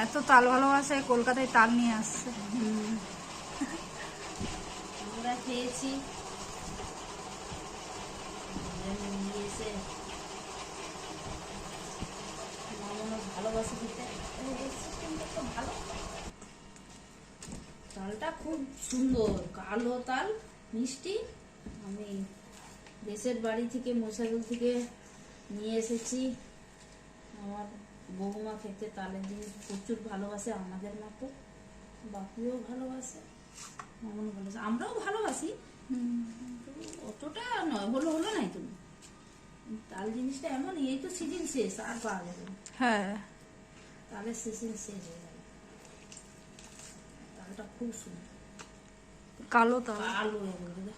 এত তাল ভালোবাসে, কলকাতায় তাল নিয়ে আসছে। আমরা খেয়েছি, নিয়ে এসে ভালোবাসে খেতে। সিস্টেমটা তো ভালো, তালটা খুব সুন্দর, কালো তাল, মিষ্টি। আমি দেশের বাড়ি থেকে মশাগুল থেকে নিয়ে এসেছি। আমার বৌমা খেতে তালের জিনিস প্রচুর ভালোবাসে, আমাদের মতো। বাপিও ভালোবাসে, মামন ভালোবাসে, আমরাও ভালোবাসি, অতটা নয়। হলো নাই তুমি, তাল জিনিসটা এমন, এই তো সিজন শেষ, আর পাওয়া যাবে না। হ্যাঁ, তালের সিজন শেষ হয়ে যাবে। তালটা খুব সুন্দর, কালো তাল, কালো এগুলো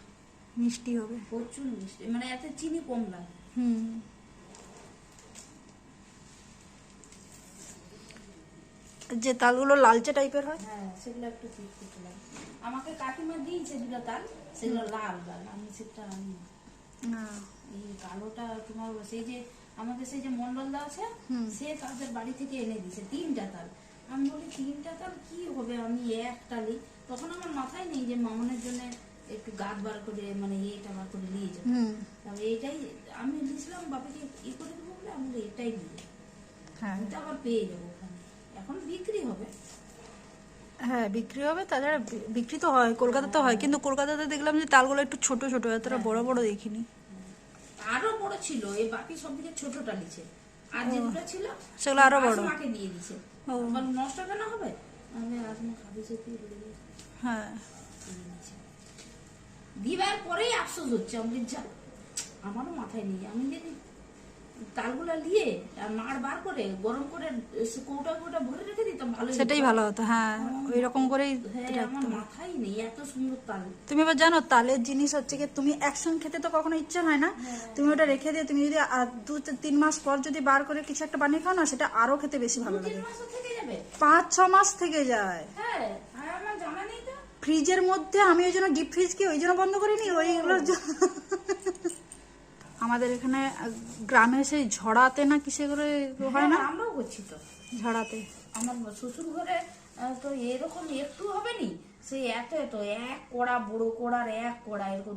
মিষ্টি হবে, প্রচুর মিষ্টি, মানে এতে চিনি কম লাগে। যে তালগুলো লালচে টাইপের হয়, হ্যাঁ, সেগুলো একটু তিতো লাগে। আমাকে কাকিমা দিয়েছে দুটো তাল, সেগুলো লাল লাল, আমি সেটা আনি না। এই কালোটা তোমার সেই যে আমাদের সেই যে মন্ডল দা আছে, সে তাদের বাড়ি থেকে এনে দিয়েছে 3টা তাল। আমি বলি 3টা তাল কি হবে, আমি এক তালি, তখন আমার মাথায় নেই যে মামনের জন্য একটু গাছ বার করে, মানে এটা বার করে নিয়ে যাবো। তবে এটাই আমি দিয়েছিলাম বাবাকে ই করে দেবো বলে, আমি এটাই নিয়ে যাবো, আমি তো আবার পেয়ে যাবো ওখানে। এখন বিক্রি হবে, হ্যাঁ বিক্রি হবে, তাছাড়া বিক্রি তো হয়, কলকাতাতে হয়, কিন্তু কলকাতাতে দেখলাম যে তালগুলো একটু ছোট ছোট, এতটা বড় বড় দেখিনি। আরো বড় ছিল, এই বাকি সব দিকে ছোট টালিছে, আর যে দুটো ছিল সেগুলো আরো বড়। মাকে দিয়ে দিছে, নষ্ট কেন হবে, আমি আসমা খাবি সে হ্যাঁ, দিবার পরেই আফসোস হচ্ছে, আমি যা আমারও মাথায় নেই। আমি যদি তালগুলা নিয়ে আর মাড় বার করে গরম করে কৌটা কৌটা ভরে রেখে দিতাম, ভালো, সেটাই ভালো হতো। হ্যাঁ, ওই রকম করেই আমার মাথায় নেই, এত সুন্দর তাল। তুমি এবার জানো, তালের জিনিস হচ্ছে কি, তুমি একসঙ্গে খেতে তো কখনো ইচ্ছা হয় না, তুমি ওটা রেখে দিয়ে তুমি যদি 2-3 মাস পর যদি বার করে কিছু একটা বানিয়ে খাও না, সেটা আরো খেতে বেশি ভালো লাগে। 5-6 মাস থেকে যায়। হ্যাঁ, আমার জানা নেই তো। ফ্রিজের মধ্যে আমি ওই জন্য ডিপ ফ্রিজ কি ওই জন্য বন্ধ করিনি, ওইগুলোর আমাদের এখানে গ্রামে সেই ঝড়াতে না কিসে করে হয় না, আমরাও করছি তো ঝড়াতে। আমার শ্বশুর ঘরে তো এরকম একটু হবে নি, সেই এত এত এক কোড়া, বড় কোড়ার এক কোড়া এরকম